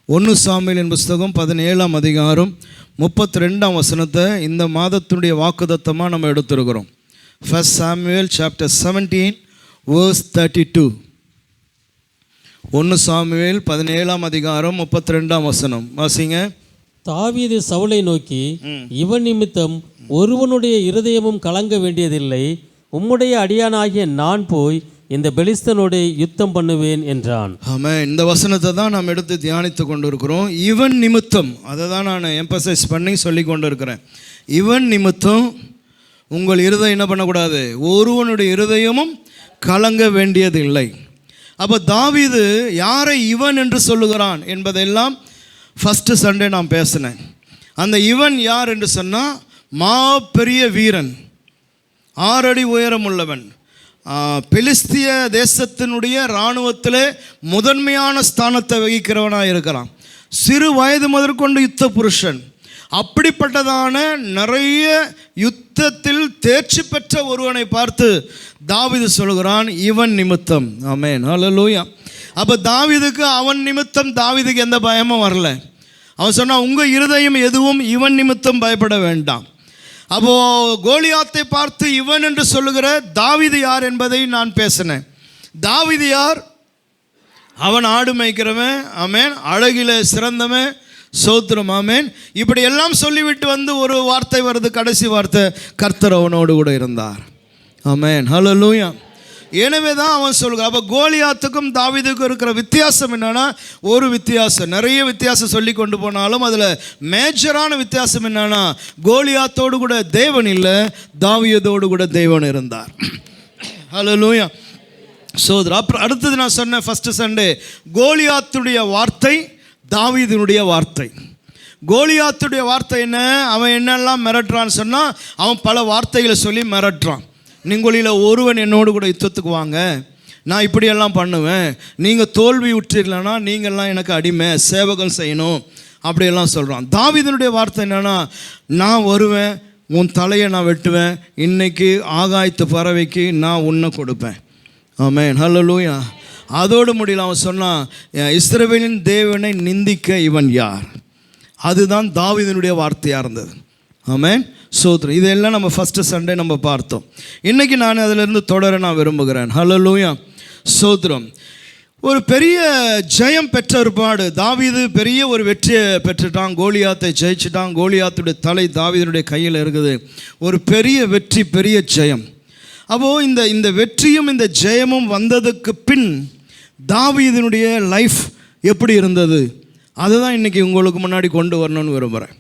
1 சாமுவேலின் புஸ்தகம் 17ஆம் அதிகாரம் 32ஆம் வசனத்தை இந்த மாதத்துடைய வாக்குத்தத்தமாக நம்ம எடுத்துருக்கிறோம். 1 சாமுவேல் சாப்டர் 17 verse 32. 1 சாமுவேல் 17ஆம் அதிகாரம் 32ஆம் வசனம் வாசிங்க. தாவீது சவுலை நோக்கி, இவன் நிமித்தம் ஒருவனுடைய இருதயமும் கலங்க வேண்டியதில்லை, உம்முடைய அடியானாகிய நான் போய் இந்த பெலிஸ்தனோடு யுத்தம் பண்ணுவேன் என்றான். ஆமாம், இந்த வசனத்தை தான் நாம் எடுத்து தியானித்து கொண்டு இருக்கிறோம். இவன் நிமித்தம், அதை தான் நான் எம்பசைஸ் பண்ணி சொல்லி கொண்டு இருக்கிறேன். இவன் நிமித்தம் உங்கள் இருதயம் என்ன பண்ணக்கூடாது, ஒருவனுடைய இருதயமும் கலங்க வேண்டியதில்லை. அப்போ தாவீது யாரை இவன் என்று சொல்லுகிறான் என்பதெல்லாம் ஃபஸ்ட்டு சண்டே நான் பேசினேன். அந்த இவன் யார் என்று சொன்னால், மாபெரிய வீரன், 6 அடி உயரம் உள்ளவன், பெலிஸ்திய தேசத்தினுடைய இராணுவத்தில் முதன்மையான ஸ்தானத்தை வகிக்கிறவனாக இருக்கிறான். சிறு வயது முதற்கொண்டு யுத்த புருஷன். அப்படிப்பட்டதான நிறைய யுத்தத்தில் தேர்ச்சி பெற்ற ஒருவனை பார்த்து தாவீது சொல்கிறான், இவன் நிமித்தம். ஆமென், ஹல்லேலூயா. அப்போ தாவீதுக்கு அவன் நிமித்தம் தாவீதுக்கு எந்த பயமும் வரல. அவன் சொன்னான், உங்கள் இருதயம் எதுவும் இவன் நிமித்தம் பயப்பட வேண்டாம். அப்போது கோலியாத்தை பார்த்து இவன் என்று சொல்லுகிற தாவீது யார் என்பதை நான் பேசினேன். தாவீது யார்? அவன் ஆடு மேய்க்கிறவன், ஆமேன், அழகில சிறந்தவன், சோத்திரம், ஆமேன். இப்படி எல்லாம் சொல்லிவிட்டு வந்து ஒரு வார்த்தை வருது, கடைசி வார்த்தை, கர்த்தர் அவனோடு கூட இருந்தார். ஆமேன், ஹல்லேலூயா. எனவே தான் அவன் சொல்கிறான். அப்போ கோலியாத்துக்கும் தாவீதுக்கும் இருக்கிற வித்தியாசம் என்னென்னா, ஒரு வித்தியாசம், நிறைய வித்தியாசம் சொல்லி கொண்டு போனாலும் அதில் மேஜரான வித்தியாசம் என்னென்னா, கோலியாத்தோடு கூட தேவன் இல்லை, தாவீதோடு கூட தேவன் இருந்தார். ஹல்லேலூயா, சோதரா. அப்புறம் அடுத்தது நான் சொன்னேன் ஃபஸ்ட்டு சண்டே, கோலியாத்துடைய வார்த்தை தாவீதினுடைய வார்த்தை. கோலியாத்துடைய வார்த்தை என்ன, அவன் என்னெல்லாம் மிரட்டுறான்னு சொன்னால், அவன் பல வார்த்தைகளை சொல்லி மிரட்டுறான். நீங்களில் ஒருவன் என்னோடு கூட யுத்தத்துக்கு வாங்க, நான் இப்படியெல்லாம் பண்ணுவேன், நீங்கள் தோல்வி உற்றிடலன்னா நீங்கள்லாம் எனக்கு அடிமை, சேவகம் செய்யணும், அப்படியெல்லாம் சொல்கிறான். தாவீதினுடைய வார்த்தை என்னென்னா, நான் வருவேன், உன் தலையை நான் வெட்டுவேன், இன்னைக்கு ஆகாயத்து பறவைக்கு நான் உன்னை கொடுப்பேன். ஆமென், ஹல்லேலூயா. அதோடு முடியல. அவன் சொன்னான், இஸ்ரவேலின் தேவனை நிந்திக்க இவன் யார்? அதுதான் தாவீதினுடைய வார்த்தையாக இருந்தது. ஆமென், சோத்ரம். இதெல்லாம் நம்ம ஃபஸ்ட்டு சண்டே நம்ம பார்த்தோம். இன்றைக்கி நான் அதிலிருந்து தொடர நான் விரும்புகிறேன். ஹல்லேலூயா, சோத்ரம். ஒரு பெரிய ஜெயம் பெற்ற ஒருபாடு தாவீது பெரிய ஒரு வெற்றியை பெற்றுட்டான். கோலியாத்தை ஜெயிச்சிட்டான். கோலியாத்துடைய தலை தாவீதினுடைய கையில் இருக்குது. ஒரு பெரிய வெற்றி, பெரிய ஜெயம். அப்போது இந்த வெற்றியும் இந்த ஜெயமும் வந்ததுக்கு பின் தாவீதினுடைய லைஃப் எப்படி இருந்தது, அதுதான் இன்றைக்கி உங்களுக்கு முன்னாடி கொண்டு வரணும்னு விரும்புகிறேன்.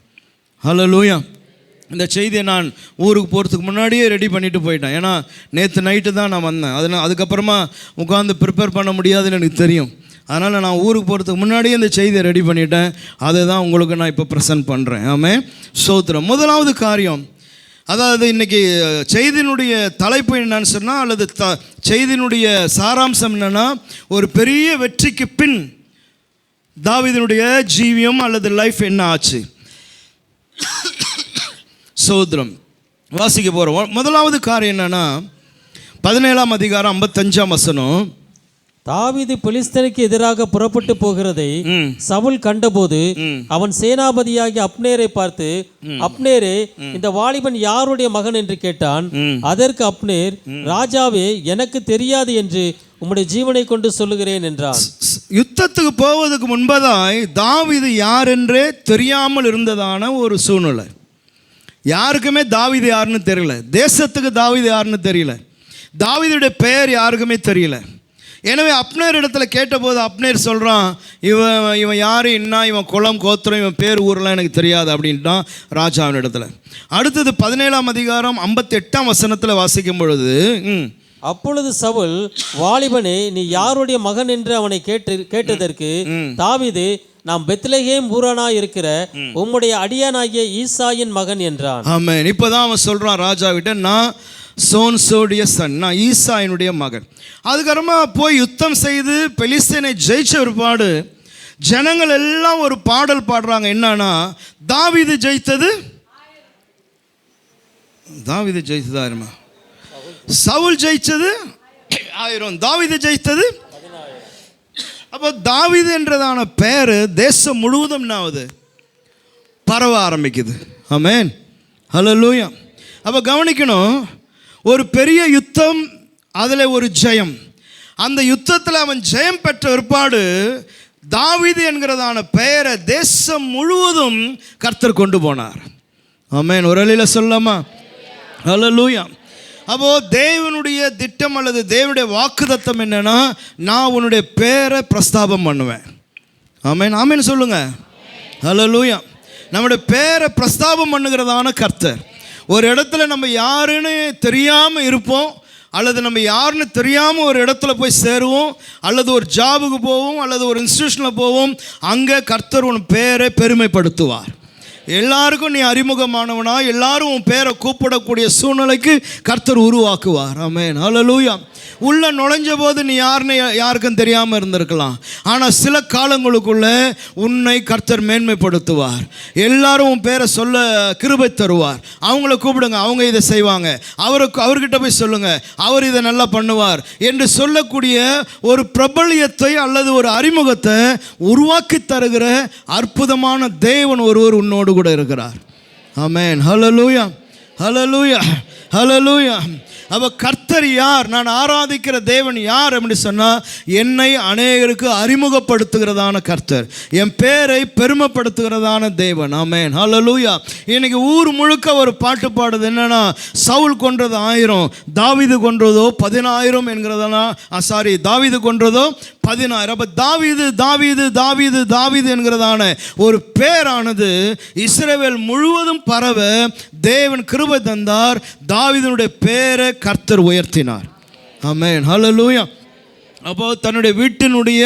ஹல்லேலூயா. இந்த செய்தியை நான் ஊருக்கு போகிறதுக்கு முன்னாடியே ரெடி பண்ணிவிட்டு போயிட்டேன். ஏன்னா நேற்று நைட்டு தான் நான் வந்தேன். அதுக்கப்புறமா உட்காந்து ப்ரிப்பேர் பண்ண முடியாதுன்னு எனக்கு தெரியும். அதனால் நான் ஊருக்கு போகிறதுக்கு முன்னாடியே இந்த செய்தியை ரெடி பண்ணிட்டேன். அதை தான் உங்களுக்கு நான் இப்போ ப்ரெசென்ட் பண்ணுறேன். ஆமென், ஸ்தோத்திரம். முதலாவது காரியம், அதாவது இன்றைக்கி செய்தியினுடைய தலைப்பு என்னன்னு சொன்னால், அல்லது செய்தியினுடைய சாராம்சம் என்னென்னா, ஒரு பெரிய வெற்றிக்கு பின் தாவீதினுடைய ஜீவியம் அல்லது லைஃப் என்ன ஆச்சு. சோத்ரம் வாசிக்க போகிறோம். முதலாவது காரியம் என்னன்னா, 17ஆம் அதிகாரம் 55ஆம் வசனம். தாவீது பெலிஸ்தனுக்கு எதிராக புறப்பட்டு போகிறதை சவுல் கண்டபோது அவன் சேனாபதியாகிய அப்னேரை பார்த்து, அப்னேரே, இந்த வாலிபன் யாருடைய மகன் என்று கேட்டான். அதற்கு அப்னேர், ராஜாவே, எனக்கு தெரியாது என்று உம்முடைய ஜீவனை கொண்டு சொல்லுகிறேன் என்றான். யுத்தத்துக்கு போவதற்கு முன்பதாய் தாவீது யார் என்றே தெரியாமல் இருந்ததான ஒரு சூழ்நிலை. யாருக்குமே தாவீது யாருன்னு தெரியல. தேசத்துக்கு தாவீது யாருன்னு தெரியல. தாவீதுடைய பெயர் யாருக்குமே தெரியல. எனவே அப்னேர் இடத்துல கேட்டபோது அப்னேர் சொல்கிறான், இவன் யார், என்ன, இவன் குலம் கோத்திரம், இவன் பேர் ஊரெலாம் எனக்கு தெரியாது அப்படின்ட்டான் ராஜாவின் இடத்துல. அடுத்தது 17ஆம் அதிகாரம் 58ஆம் வசனத்தில் வாசிக்கும் பொழுது, அப்பொழுது சவுல், வாலிபனே, நீ யாருடைய மகன் என்று அவனை கேட்டதற்கு தாவீது, நாம் பெத்லகேம் ஊரானாய் இருக்கிற உம்முடைய அடியானாகிய ஈசாயின் மகன் என்றான். ஆமென். இப்போதான் அவன் சொல்கிறான் ராஜாவிட்ட, நான் சோன்சோடைய சன், நான் ஈசாயினுடைய மகன். அதுக்கப்புறமா போய் யுத்தம் செய்து பெலிஸ்தீனை ஜெயிச்ச ஒருபாடு ஜனங்கள் எல்லாம் ஒரு பாடல் பாடுறாங்க. என்னன்னா, தாவீது ஜெயித்தது, தாவீது ஜெயித்தது 1000, சவுல் ஜெயித்தது 1000, தாவீது ஜெயித்தது அப்போ தாவீது என்றதான பெயர் தேசம் முழுவதும் என்ன ஆகுது, பரவ ஆரம்பிக்குது. ஆமென், ஹல்லேலூயா. அப்போ கவனிக்கணும், ஒரு பெரிய யுத்தம், அதில் ஒரு ஜெயம். அந்த யுத்தத்தில் அவன் ஜெயம் பெற்ற பிற்பாடு தாவீது என்கிறதான பெயரை தேசம் முழுவதும் கர்த்தர் கொண்டு போனார். ஆமென், ஒரு அலையில சொல்லலாமா? ஹல்லேலூயா. அப்போது தேவனுடைய திட்டம் அல்லது தேவனுடைய வாக்குத்தத்தம் என்னன்னா, நான் உன்னுடைய பேரை பிரஸ்தாபம் பண்ணுவேன். ஆமென், ஆமென் சொல்லுங்க. ஹல்லேலூயா. நம்முடைய பேரை பிரஸ்தாபம் பண்ணுகிறதான கர்த்தர். ஒரு இடத்துல நம்ம யாருன்னு தெரியாமல் இருப்போம், அல்லது நம்ம யாருன்னு தெரியாமல் ஒரு இடத்துல போய் சேருவோம், அல்லது ஒரு ஜாபுக்கு போவோம், அல்லது ஒரு இன்ஸ்டியூஷனில் போவோம். அங்கே கர்த்தர் உன் பேரை பெருமைப்படுத்துவார். எல்லாருக்கும் நீ அறிமுகமானவனா, எல்லாரும் உன் பேரை கூப்பிடக்கூடிய சூழ்நிலைக்கு கர்த்தர் உருவாக்குவார். ஆமென், ஹல்லேலூயா. உள்ள நுழைஞ்ச போது நீ யாருன்னு யாருக்கும் தெரியாமல் இருந்திருக்கலாம், ஆனால் சில காலங்களுக்குள்ள உன்னை கர்த்தர் மேன்மைப்படுத்துவார். எல்லாரும் உன் பேரை சொல்ல கிருபை தருவார். அவங்கள கூப்பிடுங்க, அவங்க இதை செய்வாங்க, அவர்கிட்ட போய் சொல்லுங்க, அவர் இதை நல்லா பண்ணுவார் என்று சொல்லக்கூடிய ஒரு பிரபல்யத்தை அல்லது ஒரு அறிமுகத்தை உருவாக்கி தருகிற அற்புதமான தேவன் ஒருவர் உன்னோடு கூட இருக்கிறார். ஆமென், ஹல்லேலூயா, ஹல்லேலூயா, ஹல்லேலூயா. அப்போ கர்த்தர் யார், நான் ஆராதிக்கிற தேவன் யார் அப்படின்னு சொன்னால், என்னை அநேகருக்கு அறிமுகப்படுத்துகிறதான கர்த்தர், என் பேரை பெருமைப்படுத்துகிறதான தேவன். ஆமென், ஹல்லேலூயா. இன்னைக்கு ஊர் முழுக்க ஒரு பாட்டு பாடுது, என்னன்னா, சவுல் கொன்றது 1000, தாவீது கொன்றதோ 10000 என்கிறதானா, தாவீது கொன்றதோ 10000. அப்போ தாவீது தாவீது தாவீது தாவீது என்கிறதான ஒரு பேரானது இஸ்ரவேல் முழுவதும் பரவ தேவன் கிருபை தந்தார். தாவீதுனுடைய பேரை கர்த்தர் உயர்த்தினார். ஆமென், ஹல்லேலூயா. அப்போ தன்னுடைய வீட்டினுடைய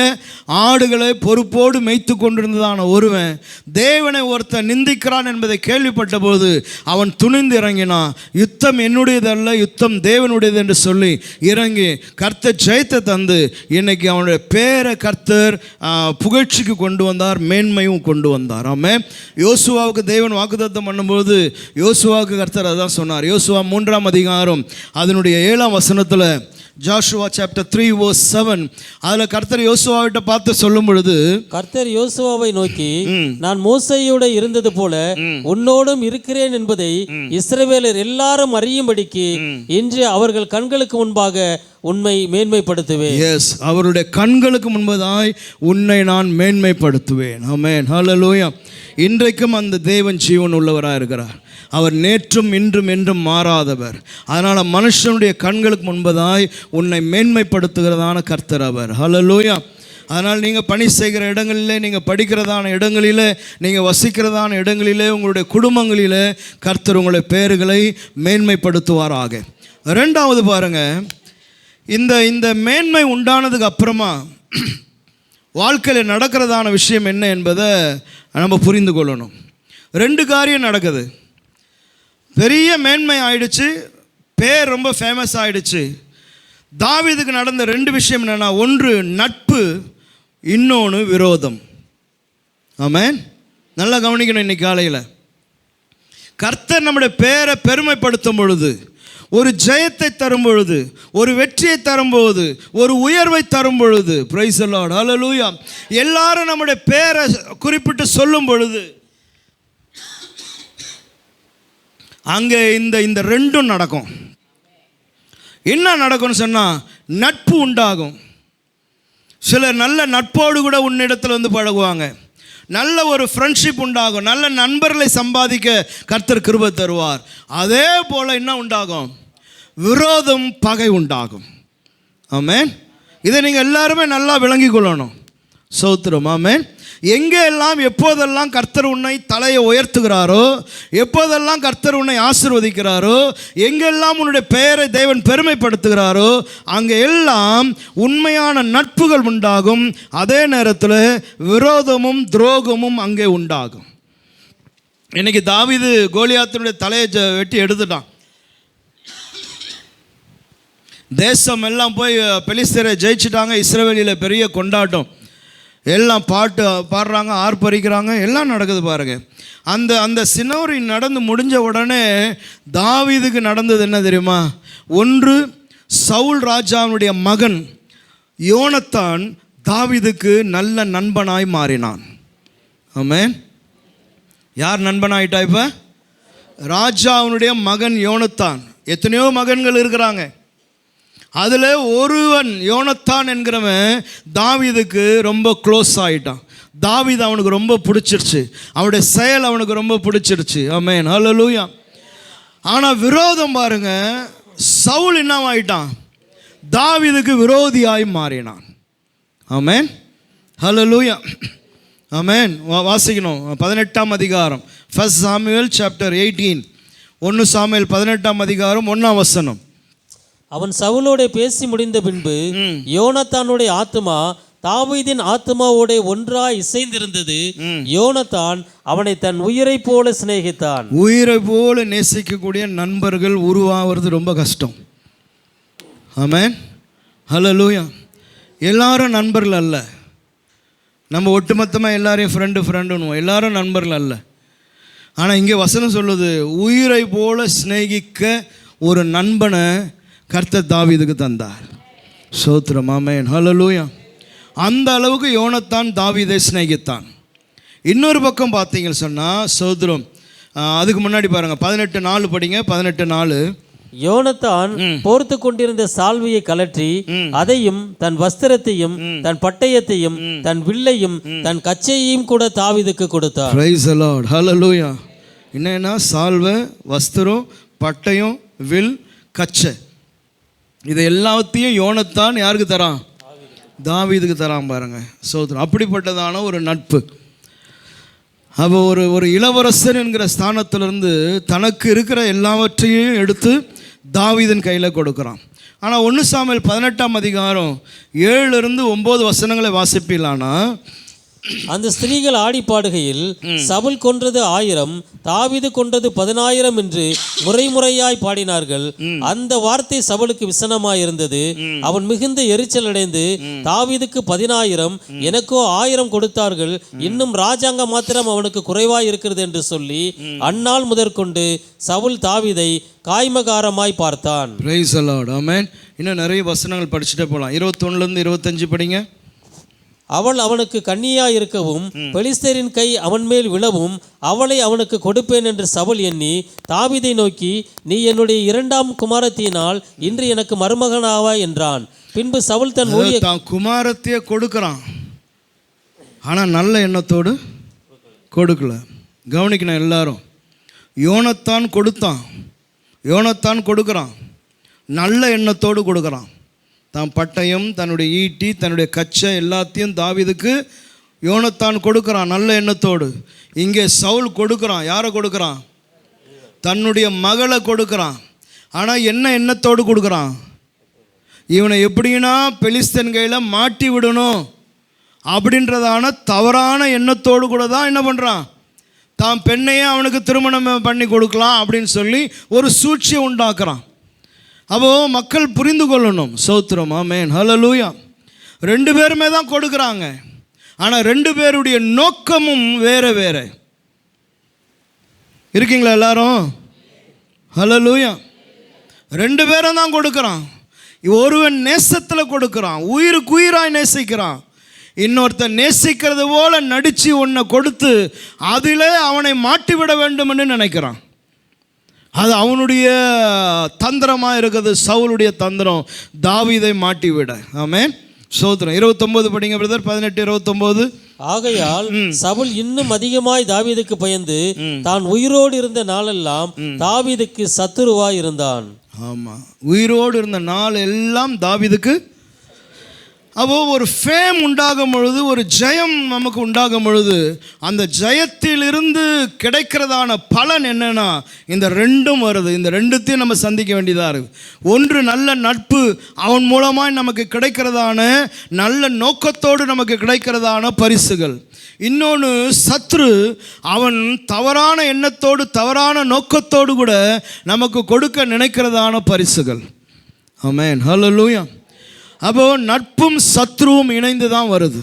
ஆடுகளை பொறுப்போடு மேய்த்து கொண்டிருந்ததான ஒருவன் தேவனை ஒருத்தன் நிந்திக்கிறான் என்பதை கேள்விப்பட்ட போது அவன் துணிந்து இறங்கினான். யுத்தம் என்னுடையதல்ல, யுத்தம் தேவனுடையது என்று சொல்லி இறங்கி கர்த்தர் ஜெயத்தை தந்து இன்னைக்கு அவனுடைய பேரை கர்த்தர் புகழ்ச்சிக்கு கொண்டு வந்தார், மேன்மையும் கொண்டு வந்தார். ஆமென். யோசுவாவுக்கு தேவன் வாக்குத்தத்தம் பண்ணும்போது யோசுவாவுக்கு கர்த்தர் அதான் சொன்னார். யோசுவா 3ஆம் அதிகாரம் அதனுடைய 7ஆம் வசனத்தில், ஜாஷுவா சாப்டர் 3 verse 7, அதில் கர்த்தர் யோசுவாவிட்ட பார்த்து சொல்லும் பொழுது, கர்த்தர் யோசுவாவை நோக்கி, நான் மோசேயோடு இருந்தது போல உன்னோடும் இருக்கிறேன் என்பதை இஸ்ரவேலர் எல்லாரும் அறியும்படிக்கு இன்று அவர்கள் கண்களுக்கு முன்பாக உன்னை மேன்மைப்படுத்துவேன். எஸ், அவருடைய கண்களுக்கு முன்பதாய் உன்னை நான் மேன்மைப்படுத்துவேன். ஆமென், ஹல்லேலூயா. இன்றைக்கும் அந்த தேவன் ஜீவன் உள்ளவராக இருக்கிறார். அவர் நேற்றும் இன்றும் என்றும் மாறாதவர். அதனால் மனுஷனுடைய கண்களுக்கு முன்பதாய் உன்னை மேன்மைப்படுத்துகிறதான கர்த்தர் அவர். ஹல்லேலூயா. அதனால் நீங்கள் பணி செய்கிற இடங்களிலே, நீங்கள் படிக்கிறதான இடங்களிலே, நீங்கள் வசிக்கிறதான இடங்களிலே, உங்களுடைய குடும்பங்களிலே கர்த்தர் உங்களுடைய பெயர்களை மேன்மைப்படுத்துவாராக. ரெண்டாவது பாருங்கள், இந்த மேன்மை உண்டானதுக்கு அப்புறமா வாழ்க்கையில் நடக்கிறதான விஷயம் என்ன என்பதை நம்ம புரிந்து கொள்ளணும். 2 காரியம் நடக்குது. பெரிய மேன்மை ஆயிடுச்சு, பேர் ரொம்ப ஃபேமஸ் ஆயிடுச்சு. தாவீதுக்கு நடந்த 2 விஷயம் என்னென்னா, ஒன்று நட்பு, இன்னொன்று விரோதம். ஆமென், நல்லா கவனிக்கணும். இன்னைக்கு காலையில் கர்த்தர் நம்முடைய பேரை பெருமைப்படுத்தும் பொழுது, ஒரு ஜெயத்தை தரும் பொழுது, ஒரு வெற்றியை தரும்போது, ஒரு உயர்வை தரும் பொழுது, பிரைஸ் தி லார்ட், ஹல்லேலூயா, எல்லாரும் நம்முடைய பேரை குறிப்பிட்டு சொல்லும் பொழுது அங்கே இந்த ரெண்டும் நடக்கும். என்ன நடக்கும்னு சொன்னால், நட்பு உண்டாகும். சிலர் நல்ல நட்போடு கூட உன்னிடத்தில் வந்து பழகுவாங்க. நல்ல ஒரு ஃப்ரெண்ட்ஷிப் உண்டாகும். நல்ல நண்பர்களை சம்பாதிக்க கர்த்தர் கிருபை தருவார். அதே போல் என்ன உண்டாகும்? விரோதம், பகை உண்டாகும். ஆமென். இதை நீங்கள் எல்லாருமே நல்லா விளங்கி கொள்ளணும். ஸ்தோத்திரம். ஆமென். எங்கே எல்லாம் எப்போதெல்லாம் கர்த்தர் உன்னை தலையை உயர்த்துகிறாரோ, எப்போதெல்லாம் கர்த்தர் உன்னை ஆசீர்வதிக்கிறாரோ, எங்கெல்லாம் உன்னுடைய பெயரை தேவன் பெருமைப்படுத்துகிறாரோ, அங்கே எல்லாம் உண்மையான நட்புகள் உண்டாகும். அதே நேரத்தில் விரோதமும் துரோகமும் அங்கே உண்டாகும். இன்னைக்கு தாவீது கோலியாத்தினுடைய தலையை வெட்டி எடுத்துட்டான். தேசம் எல்லாம் போய் பெலிஸ்தரை ஜெயிச்சிட்டாங்க. இஸ்ரவேலில் பெரிய கொண்டாட்டம், எல்லாம் பாட்டு பாடுறாங்க, ஆர்ப்பரிக்கிறாங்க, எல்லாம் நடக்குது பாருங்க. அந்த சினோரி நடந்து முடிஞ்ச உடனே தாவீதுக்கு நடந்தது என்ன தெரியுமா? ஒன்று, சவுல் ராஜாவுடைய மகன் யோனத்தான் தாவீதுக்கு நல்ல நண்பனாய் மாறினான். ஆமென். யார் நண்பனாயிட்டா இப்போ? ராஜாவுடைய மகன் யோனத்தான். எத்தனையோ மகன்கள் இருக்கிறாங்க, அதில் ஒருவன் யோனத்தான் என்கிறவன் தாவீதுக்கு ரொம்ப க்ளோஸ் ஆகிட்டான். தாவீது அவனுக்கு ரொம்ப பிடிச்சிருச்சு, அவனுடைய செயல் அவனுக்கு ரொம்ப பிடிச்சிருச்சு. ஆமென், ஹல்லேலூயா. ஆனால் விரோதம் பாருங்க, சவுல் என்னவாயிட்டான்? தாவீதுக்கு விரோதியாய் மாறினான். ஆமென், ஹல்லேலூயா. ஆமென். வாசிக்கணும் 18ஆம் அதிகாரம், 1 சாமுவேல் சாப்டர் 18, 1 சாமுவேல் 18ஆம் அதிகாரம் 1ஆம் வசனம். அவன் சவுலோட பேசி முடிந்த பின்பு யோனத்தானுடைய ஆத்துமா தாவீதின் ஆத்துமாவோட ஒன்றாய் இசைந்திருந்தது. யோனத்தான் அவனை தன் உயிரை போல சிநேகித்தான். உயிரை போல நேசிக்கக்கூடிய நண்பர்கள் உருவாகிறது ரொம்ப கஷ்டம். ஆமென், ஹல்லேலூயா. எல்லாரும் நண்பர்கள் அல்ல. நம்ம ஒட்டுமொத்தமாக எல்லாரையும் ஃப்ரெண்டுன்னுவோம், எல்லாரும் நண்பர்கள் அல்ல. ஆனால் இங்கே வசனம் சொல்லுது, உயிரை போல சிநேகிக்க ஒரு நண்பனை கர்த்தர் தாவீதுக்கு தந்தார். ஸ்தோத்திரம், ஆமென், ஹல்லேலூயா. அந்த அளவுக்கு யோனத்தான் தாவீதை சிநேகித்தான். இன்னொரு பக்கம் பார்த்தீங்கன்னு சொன்னால் ஸ்தோத்திரம், அதுக்கு முன்னாடி பாருங்கள் 18:4 படிங்க. 18:4. யோனத்தான் போர்த்து கொண்டிருந்த சால்வையை கலற்றி அதையும் தன் வஸ்திரத்தையும் தன் பட்டயத்தையும் தன் வில்லையும் தன் கச்சையையும் கூட தாவீதுக்கு கொடுத்தார். பிரைஸ் தி லார்ட், ஹல்லேலூயா. என்னன்னா சால்வை, வஸ்திரம், பட்டயம், வில், கச்சை, இது எல்லாத்தையும் யோனத்தான் யாருக்கு தரான்? தாவீதுக்கு தரான் பாருங்க. சோதரன், அப்படிப்பட்டதான ஒரு நட்பு. அப்போ ஒரு இளவரசர் என்கிற ஸ்தானத்திலிருந்து தனக்கு இருக்கிற எல்லாவற்றையும் எடுத்து தாவீதின் கையில் கொடுக்குறான். ஆனால் 1 சாமுவேல் 18ஆம் அதிகாரம் 7-9 வசனங்களை வாசிப்பிலானா, அந்த ஸ்திரீகள் ஆடி பாடுகையில் சவுல் கொன்றது 1000, தாவீது கொன்றது 10000 என்று முறையாய் பாடினார்கள். அந்த வார்த்தை சவுலுக்கு விசனமாயிருந்தது. அவன் மிகுந்த எரிச்சல் அடைந்து, தாவீதுக்கு 10000 எனக்கோ 1000 கொடுத்தார்கள், இன்னும் ராஜாங்க மாத்திரம் அவனுக்கு குறைவாய் இருக்கிறது என்று சொல்லி அந்நாள் முதற்கொண்டு சவுல் தாவீதை காய்மகாரமாய் பார்த்தான். பிரைஸ் தி லார்ட், ஆமென். இன்னும் நிறைய வசனங்கள் படிச்சுட்டே போகலாம். 21-25 படிங்க. அவள் அவனுக்கு கன்னியாய் இருக்கவும் பெலிஸ்தரின் கை அவன் மேல் விழவும் அவளை அவனுக்கு கொடுப்பேன் என்று சவுல் எண்ணி தாவீதை நோக்கி, நீ என்னுடைய 2ஆம் குமாரத்தினால் இன்று எனக்கு மருமகனாவாய் என்றான். பின்பு சவுல் தன் குமாரத்தையே கொடுக்கிறான், ஆனால் நல்ல எண்ணத்தோடு கொடுக்கல. கவனிக்கணும் எல்லாரும். யோனத்தான் கொடுக்கிறான், நல்ல எண்ணத்தோடு கொடுக்குறான். தான் பட்டயம், தன்னுடைய ஈட்டி, தன்னுடைய கச்சை எல்லாத்தையும் தாவீதுக்கு யோனத்தான் கொடுக்குறான் நல்ல எண்ணத்தோடு. இங்கே சவுல் கொடுக்குறான். யாரை கொடுக்குறான்? தன்னுடைய மகளை கொடுக்குறான். ஆனால் என்ன எண்ணத்தோடு கொடுக்குறான்? இவனை எப்படின்னா பெலிஸ்தன் கையில் மாட்டி விடணும் அப்படின்றதான தவறான எண்ணத்தோடு கூட தான் என்ன பண்ணுறான்? தான் பெண்ணையே அவனுக்கு திருமணம் பண்ணி கொடுக்கலாம் அப்படின்னு சொல்லி ஒரு சூழ்ச்சியை உண்டாக்குறான். அப்போ மக்கள் புரிந்து கொள்ளணும். ஸ்தோத்திரம், ஆமென், ஹல்லேலூயா. 2 பேருமே தான் கொடுக்குறாங்க, ஆனால் 2 பேருடைய நோக்கமும் வேற வேற. இருக்கீங்களா எல்லாரும்? ஹல்லேலூயா. 2 பேரும் தான் கொடுக்குறான். ஒருவன் நேசத்தில் கொடுக்குறான், உயிருக்கு உயிராய் நேசிக்கிறான். இன்னொருத்தன் நேசிக்கிறது போல நடித்து ஒன்றை கொடுத்து அதில் அவனை மாட்டிவிட வேண்டும் என்று நினைக்கிறான். அது அவனுடைய தந்திரமாக இருக்குது. சவுலுடைய தந்திரம் தாவீதை மாட்டிவிட. ஆமென், ஸ்தோத்திரம். 29 படிங்க பிரதர். 18-29. ஆகையால் சவுல் இன்னும் அதிகமாய் தாவீதுக்கு பயந்து தான் உயிரோடு இருந்த நாளெல்லாம் தாவீதுக்கு சத்துருவாய் இருந்தான். ஆமாம், உயிரோடு இருந்த நாள் எல்லாம் தாவீதுக்கு. அப்போ ஒரு ஃபேம் உண்டாகும் பொழுது, ஒரு ஜெயம் நமக்கு உண்டாகும் பொழுது, அந்த ஜெயத்திலிருந்து கிடைக்கிறதான பலன் என்னன்னா இந்த 2ம் வருது. இந்த 2த்தையும் நம்ம சந்திக்க வேண்டியதாக இருக்குது. ஒன்று நல்ல நட்பு, அவன் மூலமாக நமக்கு கிடைக்கிறதான நல்ல நோக்கத்தோடு நமக்கு கிடைக்கிறதான பரிசுகள். இன்னொன்று சத்ரு, அவன் தவறான எண்ணத்தோடு தவறான நோக்கத்தோடு கூட நமக்கு கொடுக்க நினைக்கிறதான பரிசுகள். ஆமென், ஹல்லேலூயா. அப்போ நட்பும் சத்ருவும் இணைந்து தான் வருது.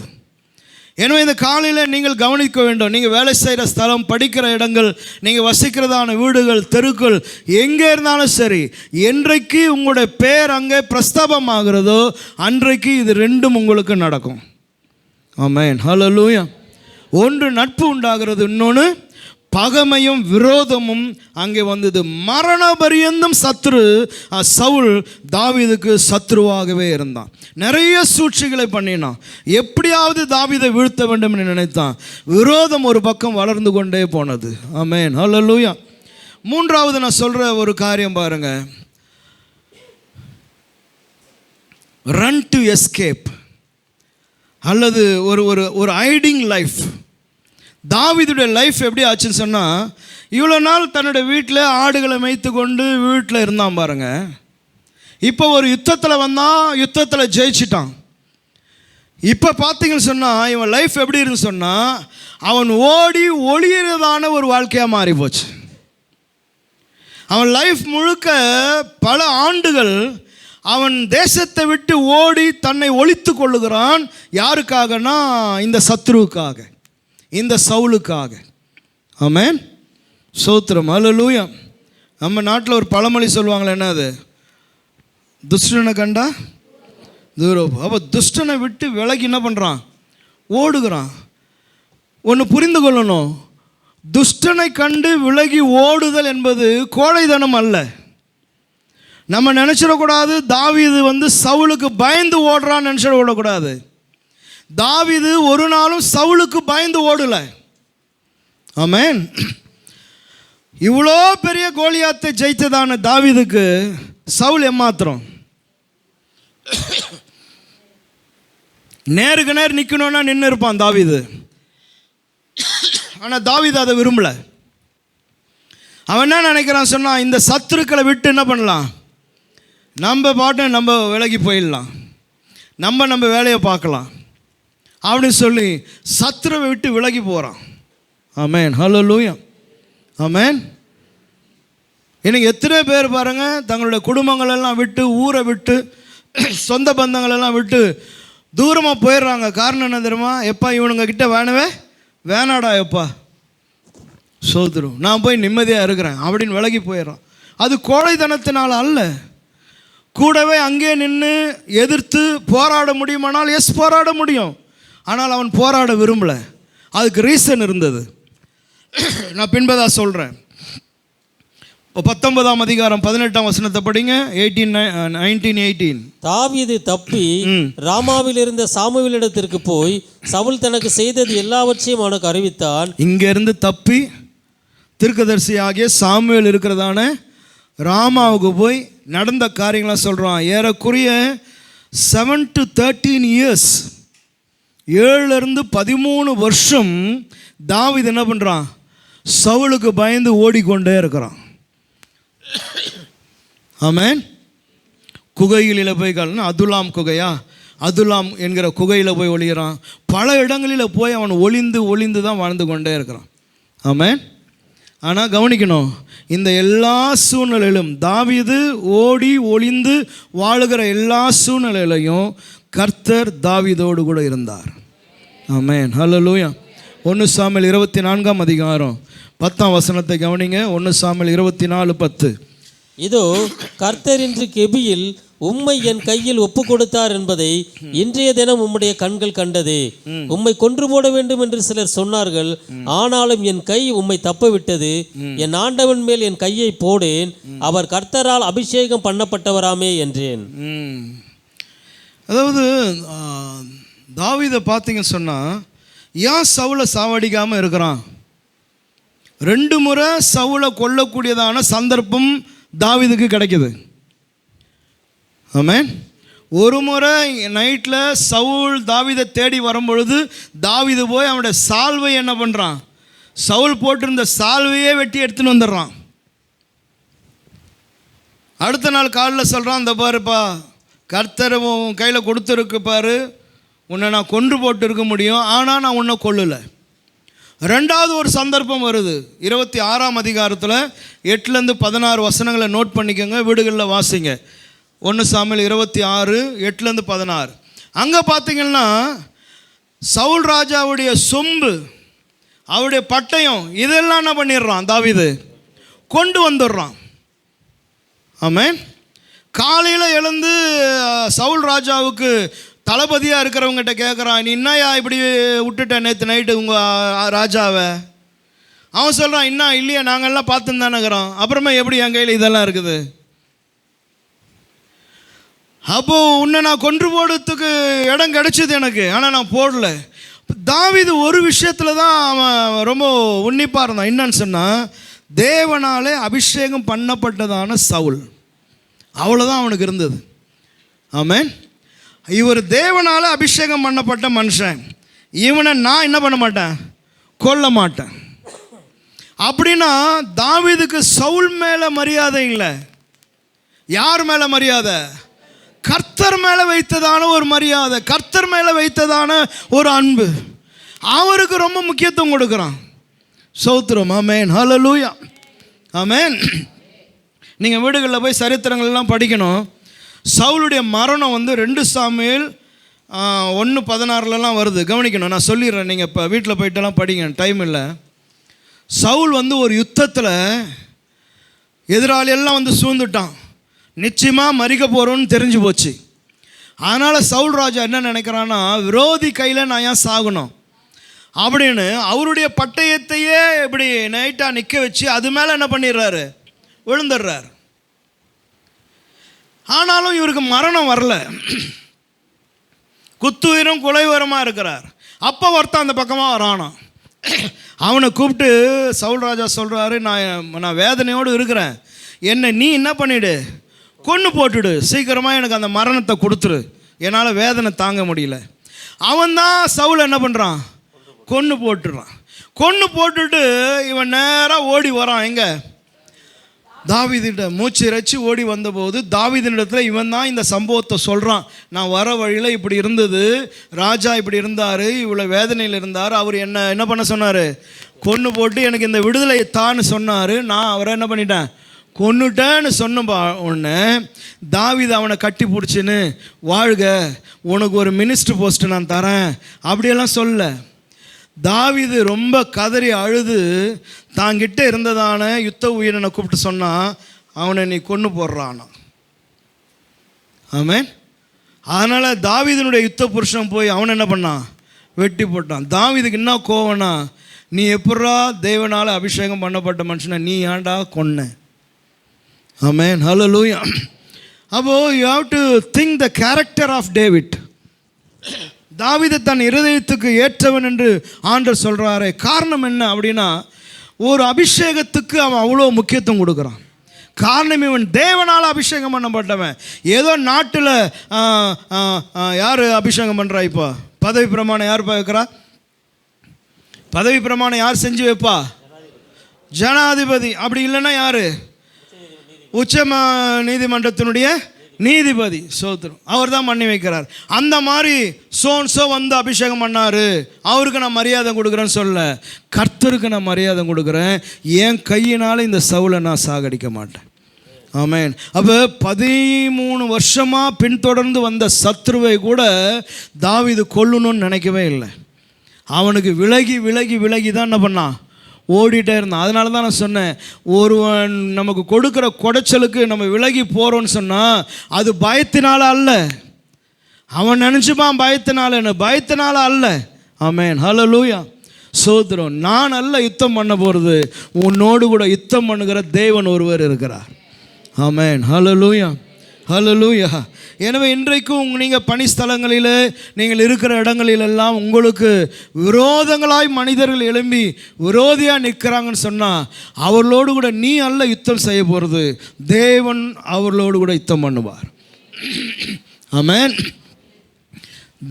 எனவே இந்த காலையில் நீங்கள் கவனிக்க வேண்டும். நீங்கள் வேலை செய்கிற ஸ்தலம், படிக்கிற இடங்கள், நீங்கள் வசிக்கிறதான வீடுகள், தெருக்கள், எங்கே இருந்தாலும் சரி, என்றைக்கு உங்களுடைய பேர் அங்கே பிரஸ்தாபமாகிறதோ அன்றைக்கு இது 2ம் உங்களுக்கு நடக்கும். ஆமென், ஹல்லேலூயா. ஒன்று நட்பு உண்டாகிறது, இன்னொன்று பகைமையும் விரோதமும் அங்கே வந்தது. மரண பரியந்தம் சத்ரு சவுல் தாவீதுக்கு சத்ருவாகவே இருந்தான். நிறைய சூழ்ச்சிகளை பண்ணினான், எப்படியாவது தாவீதை வீழ்த்த வேண்டும் என்று நினைத்தான். விரோதம் ஒரு பக்கம் வளர்ந்து கொண்டே போனது. ஆமென், ஹல்லேலூயா. மூன்றாவது நான் சொல்கிற ஒரு காரியம் பாருங்க, ரன் டு எஸ்கேப் அல்லது ஒரு ஒரு ஒரு ஹைடிங் லைஃப். தாவீதுடைய லைஃப் எப்படி ஆச்சுன்னு சொன்னால், இவ்வளோ நாள் தன்னுடைய வீட்டில் ஆடுகளை மேய்த்து கொண்டு வீட்டில் இருந்தான் பாருங்க. இப்போ ஒரு யுத்தத்தில் வந்தான், யுத்தத்தில் ஜெயிச்சிட்டான். இப்போ பார்த்தீங்கன்னு சொன்னால் இவன் லைஃப் எப்படி இருக்குன்னு சொன்னால், அவன் ஓடி ஒளியறதான ஒரு வாழ்க்கையாக மாறி போச்சு. அவன் லைஃப் முழுக்க பல ஆண்டுகள் அவன் தேசத்தை விட்டு ஓடி தன்னை ஒளித்து கொள்ளுகிறான். யாருக்காகனா இந்த சத்ருவுக்காக, இந்த சவுலுக்காக. ஆமென், ஸ்தோத்திரம், ஹல்லேலூயா. நம்ம நாட்டில் ஒரு பழமொழி சொல்லுவாங்களே, என்னது? துஷ்டனை கண்டா தூரம். அப்போ துஷ்டனை விட்டு விலகி என்ன பண்ணுறான்? ஓடுகிறான். ஒன்று புரிந்து கொள்ளணும், துஷ்டனை கண்டு விலகி ஓடுதல் என்பது கோழைத்தனம் அல்ல. நம்ம நினச்சிடக்கூடாது தாவீது சவுலுக்கு பயந்து ஓடுறான்னு நினச்சிடக்கூடாது. தாவீது ஒரு நாளும் சவுலுக்கு பயந்து ஓடலை. ஆமென். இவ்வளோ பெரிய கோலியாத்தை ஜெயித்ததான தாவீதுக்கு சவுல் ஏமாத்திரம். நேருக்கு நேர் நிற்கணும்னா நின்று இருப்பான் தாவீது. ஆனால் தாவீது அதை விரும்பலை. அவன் என்ன நினைக்கிறான் சொன்னால், இந்த சத்துருக்களை விட்டு என்ன பண்ணலாம், நம்ம பாட்டு நம்ம விலகி போயிடலாம், நம்ம வேலையை பார்க்கலாம் அப்படின்னு சொல்லி சத்துருவை விட்டு விலகி போகிறான். ஆமென், ஹல்லேலூயா. ஆமென். இன்னைக்கு எத்தனை பேர் பாருங்கள், தங்களுடைய குடும்பங்களெல்லாம் விட்டு, ஊரை விட்டு, சொந்த பந்தங்களெல்லாம் விட்டு தூரமாக போயிடுறாங்க. காரணம் என்ன தெரியுமா? எப்பா இவனுங்க கிட்ட வேணாடா எப்பா, சோதரும், நான் போய் நிம்மதியாக இருக்கிறேன் அப்படின்னு விலகி போயிடுறான். அது கோழைத்தனத்தினால் அல்ல. கூடவே அங்கே நின்று எதிர்த்து போராட முடியுமானால் எஸ் போராட முடியும். ஆனால் அவன் போராட விரும்பலை. அதுக்கு ரீசன் இருந்தது. நான் பின்பதாக சொல்கிறேன். இப்போ 19ஆம் அதிகாரம் 18ஆம் வசனத்தை படிங்க. 19:18. தாவீது தப்பி ராமாவில் இருந்த சாமுவேலிடத்திற்கு போய் சவுல் தனக்கு செய்தது எல்லாவற்றையும் அவனுக்கு அறிவித்தான். இங்கேருந்து தப்பி தீர்க்கதரிசி ஆகிய சாமுவேல் இருக்கிறதான ராமாவுக்கு போய் நடந்த காரியங்களாம் சொல்கிறான். ஏறக்குறைய 7 to 13 years, 7 to 13 வருஷம் தாவீது என்ன பண்ணுறான்? சவுலுக்கு பயந்து ஓடிக்கொண்டே இருக்கிறான். ஆமென். குகைகளில் போய் அதுலாம் குகையா, அதுலாம் என்கிற குகையில் போய் ஒளிகிறான். பல இடங்களில் போய் அவன் ஒளிந்து தான் வாழ்ந்து கொண்டே இருக்கிறான். ஆமென். ஆனால் கவனிக்கணும், இந்த எல்லா சூழ்நிலையிலும் தாவீது ஓடி ஒளிந்து வாழுகிற எல்லா சூழ்நிலையிலையும் கர்த்தர் தாவீதோடு கூட இருந்தார். ஆமென், ஹல்லேலூயா. 1 சாமுவேல் 24ஆம் அதிகாரம் 10ஆம் வசனத்தை கவனிங்க. 1 சாமுவேல் 24:10. இதோ கர்த்தர் இன்று கெபியில் உம்மை என் கையில் ஒப்பு கொடுத்தார் என்பதை இன்றைய தினம் உம்முடைய கண்கள் கண்டதே. உம்மை கொன்று போட வேண்டும் என்று சிலர் சொன்னார்கள், ஆனாலும் என் கை உம்மை தப்ப விட்டது. என் ஆண்டவன் மேல் என் கையை போடேன், அவர் கர்த்தரால் அபிஷேகம் பண்ணப்பட்டவராமே என்றேன். அதாவது தாவீதை பார்த்தீங்கன்னு சொன்னால், ஏன் சவுலை சாவடிக்காமல் இருக்கிறான்? 2 முறை சவுலை கொல்லக்கூடியதான சந்தர்ப்பம் தாவீதுக்கு கிடைக்குது. ஆமென். ஒரு முறை நைட்டில் சவுல் தாவீதை தேடி வரும்பொழுது தாவீது போய் அவனுடைய சால்வை என்ன பண்ணுறான்? சவுல் போட்டிருந்த சால்வையே வெட்டி எடுத்துன்னு வந்துடுறான். அடுத்த நாள் காலையில் சொல்கிறான், இந்த பாருப்பா, கர்த்தர் உன் கையில் கொடுத்துருக்கு பாரு, உன்னை நான் கொன்று போட்டு இருக்க முடியும், ஆனால் நான் உன்னை கொல்லலை. 2வது ஒரு சந்தர்ப்பம் வருது. 26ஆம் அதிகாரத்தில் 8 to 16 வசனங்களை நோட் பண்ணிக்கோங்க, வீடுகளில் வாசிங்க. 1 சாமுவேல் 26 8 to 16. அங்கே பார்த்தீங்கன்னா சவுல் ராஜாவுடைய சொம்பு, அவருடைய பட்டயம், இதெல்லாம் என்ன பண்ணிடுறான்? தாவீது கொண்டு வந்துடுறான். ஆமென். காலையில் எழுந்து சவுல் ராஜாவுக்கு தளபதியாக இருக்கிறவங்ககிட்ட கேட்குறான், நீ என்னையா இப்படி விட்டுட்ட நேற்று நைட்டு உங்கள் ராஜாவை? அவன் சொல்கிறான், இன்னும் இல்லையா, நாங்கள்லாம் பார்த்துன்னு தானே இருக்கிறோம், அப்புறமா எப்படி என் கையில் இதெல்லாம் இருக்குது? அப்போது உன்னை நான் கொன்று போடுறதுக்கு இடம் கிடச்சிது எனக்கு, ஆனால் நான் போடல. தாவீது ஒரு விஷயத்தில் தான் அவன் ரொம்ப உன்னிப்பாக இருந்தான். என்னன்னு சொன்னால், தேவனாலே அபிஷேகம் பண்ணப்பட்டதான சவுல், அவ்வளோதான் அவனுக்கு இருந்தது. ஆமென். இவர் தேவனால் அபிஷேகம் பண்ணப்பட்ட மனுஷன், இவனை நான் என்ன பண்ண மாட்டேன், கொல்ல மாட்டேன். அப்படின்னா தாவீதுக்கு சவுல் மேலே மரியாதை இல்லை. யார் மேலே மரியாதை? கர்த்தர் மேலே வைத்ததான ஒரு மரியாதை, கர்த்தர் மேலே வைத்ததான ஒரு அன்பு. அவருக்கு ரொம்ப முக்கியத்துவம் கொடுக்குறான். ஸ்தோத்திரம். ஆமென். ஹல்லேலூயா. ஆமென். நீங்கள் வீடுகளில் போய் சரித்திரங்கள்லாம் படிக்கணும். சவுலுடைய மரணம் 2 சாமுவேல் 1:16 வருது. கவனிக்கணும், நான் சொல்லிடுறேன். நீங்கள் இப்போ வீட்டில் போயிட்டெல்லாம் படிங்க, டைம் இல்லை. சவுல் ஒரு யுத்தத்தில் எதிராளியெல்லாம் சூழ்ந்துட்டான். நிச்சயமாக மறிக்க போகிறோன்னு தெரிஞ்சு போச்சு. அதனால் சவுல் ராஜா என்ன நினைக்கிறான்னா, விரோதி கையில் நான் ஏன் சாகணும் அப்படின்னு அவருடைய பட்டயத்தையே இப்படி நைட்டாக நிற்க வச்சு அது மேலே என்ன பண்ணிடுறாரு, விழுந்துடுறார். ஆனாலும் இவருக்கு மரணம் வரல, குத்துயிரும் குலைவரமாக இருக்கிறார். அப்போ ஒருத்தன் அந்த பக்கமாக வரானா, அவனை கூப்பிட்டு சவுல் ராஜா சொல்கிறாரு, நான் வேதனையோடு இருக்கிறேன், என்னை நீ என்ன பண்ணிவிடு, கொன்று போட்டுடு, சீக்கிரமாக எனக்கு அந்த மரணத்தை கொடுத்துரு, என்னால் வேதனை தாங்க முடியல. அவன் தான் சவுல் என்ன பண்ணுறான், கொன்று போட்டுடுறான். கொன்று போட்டுட்டு இவன் நேராக ஓடி வரான். எங்கே? தாவீதிட்ட மூச்சு இறைச்சி ஓடி வந்தபோது தாவீதினிடத்தில் இவன் தான் இந்த சம்பவத்தை சொல்கிறான். நான் வர வழியில் இப்படி இருந்தது, ராஜா இப்படி இருந்தார், இவ்வளோ வேதனையில் இருந்தார், அவர் என்ன பண்ண சொன்னார், கொன்று போட்டு எனக்கு இந்த விடுதலை தான்னு சொன்னார். நான் அவரை என்ன பண்ணிட்டேன், கொன்னுட்டேன்னு சொன்ன உடனே தாவீது அவனை கட்டி பிடிச்சின்னு, வாழ்க, உனக்கு ஒரு மினிஸ்டர் போஸ்ட்டு நான் தரேன் அப்படியெல்லாம் சொல்ல. தாவீது ரொம்ப கதறி அழுது தாங்கிட்ட இருந்ததான யுத்த உயிரினை கூப்பிட்டு சொன்னான், அவனை நீ கொன்று போடுறானா. ஆமென். அதனால் தாவீதினுடைய யுத்த புருஷன் போய் அவனை என்ன பண்ணான், வெட்டி போட்டான். தாவீதுக்கு என்ன கோவனா, நீ எப்படா தேவனால் அபிஷேகம் பண்ணப்பட்ட மனுஷனை நீ ஏன்டா கொன்ன? ஆமென். ஹல்லேலூயா. அப்போது you have to think the character of David. தாவீது தன் இருதயத்துக்கு ஏற்றவன் என்று ஆண்டவர் சொல்கிறாரே, காரணம் என்ன அப்படின்னா, ஒரு அபிஷேகத்துக்கு அவன் அவ்வளோ முக்கியத்துவம் கொடுக்குறான். காரணம், இவன் தேவனால் அபிஷேகம் பண்ணப்பட்டவன். ஏதோ நாட்டில் யார் அபிஷேகம் பண்ணுறா? இப்போ பதவி பிரமாணம் யார் வைக்கிறா? பதவி பிரமாணம் யார் செஞ்சு வைப்பா? ஜனாதிபதி. அப்படி இல்லைன்னா யார்? உச்ச நீதிமன்றத்தினுடைய நீதிபதி. சோத்திரம். அவர் தான் பண்ணி வைக்கிறார். அந்த மாதிரி சோன்சோ அபிஷேகம் பண்ணார், அவருக்கு நான் மரியாதை கொடுக்குறேன்னு சொல்ல, கர்த்தருக்கு நான் மரியாதை கொடுக்குறேன், என் கையினால் இந்த சவுலை நான் சாகடிக்க மாட்டேன். ஆமென். அப்போ 13 வருஷமாக பின்தொடர்ந்து வந்த சத்ருவை கூட தாவீது கொல்லணும்னு நினைக்கவே இல்லை. அவனுக்கு விலகி விலகி விலகி தான் என்ன பண்ணான், ஓடிட்டே இருந்தான். அதனால தான் நான் சொன்னேன், ஒருவன் நமக்கு கொடுக்குற குடைச்சலுக்கு நம்ம விலகி போகிறோன்னு சொன்னால் அது பயத்தினால அல்ல. அவன் நினச்சிப்பான் பயத்தினால அல்ல. ஆமென். ஹல்லேலூயா. சோத்திரம். நான் அல்ல யுத்தம் பண்ண போகிறது, உன்னோடு கூட யுத்தம் பண்ணுகிற தேவன் ஒருவர் இருக்கிறார். ஆமென். ஹல்லேலூயா. ஹல்லேலூயா. எனவே இன்றைக்கும் நீங்கள் பணிஸ்தலங்களில் நீங்கள் இருக்கிற இடங்களிலெல்லாம் உங்களுக்கு விரோதங்களாய் மனிதர்கள் எழும்பி விரோதியாக நிற்கிறாங்கன்னு சொன்னால் அவர்களோடு கூட நீ அல்ல யுத்தம் செய்ய போகிறது, தேவன் அவர்களோடு கூட யுத்தம் பண்ணுவார். ஆமென்.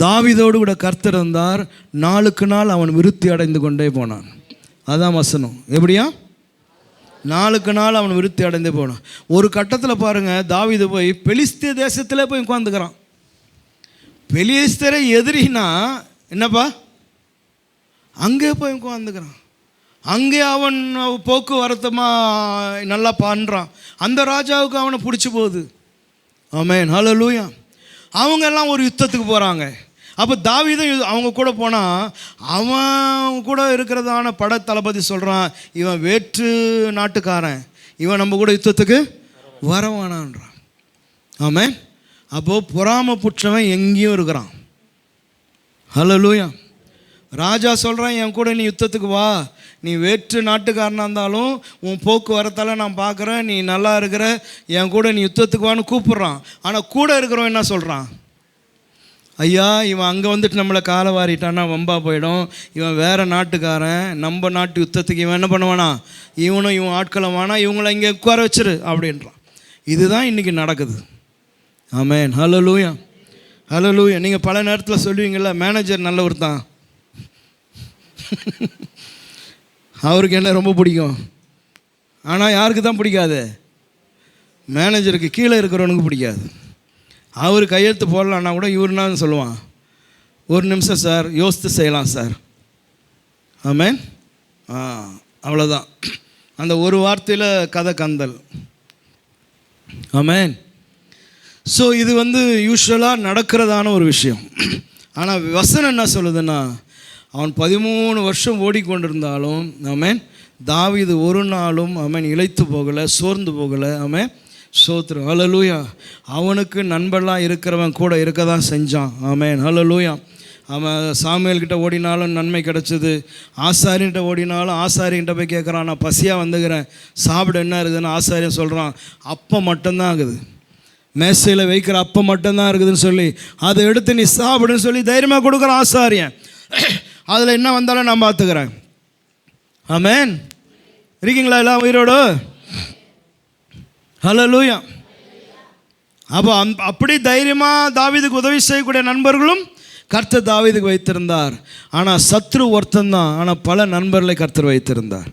தாவீதோடு கூட கர்த்தர் இருந்தார். நாளுக்கு நாள் அவன் விருத்தி அடைந்து கொண்டே போனான். அதான் வசனம். எப்படியா? நாளுக்கு நாள் அவன் விருத்தி அடைந்து போனான். ஒரு கட்டத்தில் பாருங்கள், தாவீது போய் பெலிஸ்திய தேசத்தில் போய் உட்காந்துக்கிறான். பெலிஸ்தரை எதிரினா என்னப்பா, அங்கே போய் உட்காந்துக்கிறான். அங்கே அவன் போக்குவரத்தமாக நல்லா பண்ணுறான். அந்த ராஜாவுக்கு அவனை பிடிச்சி போகுது. ஆமென். ஹல்லேலூயா. அவங்க எல்லாம் ஒரு யுத்தத்துக்கு போகிறாங்க. அப்போ தாவீதும் அவங்க கூட போனால் அவன் கூட இருக்கிறதான பட தளபதி சொல்கிறான், இவன் வேற்று நாட்டுக்காரன், இவன் நம்ம கூட யுத்தத்துக்கு வரவானான்றான். ஆமென். அப்போது பொறாமை புற்றவன் எங்கேயும் இருக்கிறான். ஹல்லேலூயா. ராஜா சொல்கிறான், என் கூட நீ யுத்தத்துக்கு வா, நீ வேற்று நாட்டுக்காரனாக இருந்தாலும் உன் போக்குவரத்தால் நான் பார்க்குறேன், நீ நல்லா இருக்கிற, என் கூட நீ யுத்தத்துக்கு வான்னு கூப்பிட்றான். ஆனால் கூட இருக்கிறவன் என்ன சொல்கிறான்? ஐயா, இவன் அங்கே வந்துட்டு நம்மளை காலை வாரிட்டான்னா வம்பா போயிடும், இவன் வேறு நாட்டுக்காரன், நம்ம நாட்டு யுத்தத்துக்கு இவன் என்ன பண்ணுவானா, இவன் ஆட்களை வானா, இவங்களை இங்கே உட்கார வச்சிரு அப்படின்றான். இதுதான் இன்றைக்கி நடக்குது. ஆமென். ஹல்லேலூயா, ஹல்லேலூயா. நீங்கள் பல நேரத்தில் சொல்லுவீங்கள்ல, மேனேஜர் நல்லவர் தான், அவருக்கு என்ன ரொம்ப பிடிக்கும். ஆனால் யாருக்கு தான் பிடிக்காது? மேனேஜருக்கு கீழே இருக்கிறவனுக்கு பிடிக்காது. அவர் கையெழுத்து போடலான்னா கூட இவருன்னா சொல்லுவான், ஒரு நிமிஷம் சார், யோசித்து செய்யலாம் சார். ஆமென். அவ்வளோதான். அந்த ஒரு வார்த்தையில் கதை கந்தல். ஆமென். ஸோ இது யூஸ்வலாக நடக்கிறதான ஒரு விஷயம். ஆனால் வசனம் என்ன சொல்லுதுன்னா, அவன் 13 வருஷம் ஓடிக்கொண்டிருந்தாலும் ஆமென், தாவீது ஒரு நாளும் ஆமென் இளைத்து போகலை, சோர்ந்து போகலை. ஆமென். ஸ்தோத்திரம். ஹல்லேலூயா. அவனுக்கு நண்பர்களாக இருக்கிறவன் கூட இருக்க தான் செஞ்சான். ஆமென். ஹல்லேலூயா. அவன் சாமுவேல்கிட்ட ஓடினாலும் நன்மை கிடச்சிது, ஆசாரியன்கிட்ட ஓடினாலும் ஆசாரியன்கிட்ட போய் கேட்குறான், நான் பசியாக வந்துக்கிறேன், சாப்பிட என்ன இருக்குதுன்னு ஆசாரியன் சொல்கிறான், அப்பம் மட்டும்தான் இருக்குது, மேசையில் வைக்கிற அப்பம் மட்டும்தான் இருக்குதுன்னு சொல்லி அதை எடுத்து நீ சாப்பிடுன்னு சொல்லி தைரியமாக கொடுக்குறான் ஆசாரியன். அதில் என்ன வந்தாலும் நான் பார்த்துக்கிறேன். ஆமென். இருக்கீங்களா எல்லாம் உயிரோடு? ஹல்லேலூயா. அப்போ அப்படி தைரியமாக தாவீதுக்கு உதவி செய்யக்கூடிய நண்பர்களும் கர்த்தர் தாவீதுக்கு வைத்திருந்தார். ஆனால் சத்ரு ஒருத்தந்தான், ஆனால் பல நண்பர்களை கர்த்தர் வைத்திருந்தார்.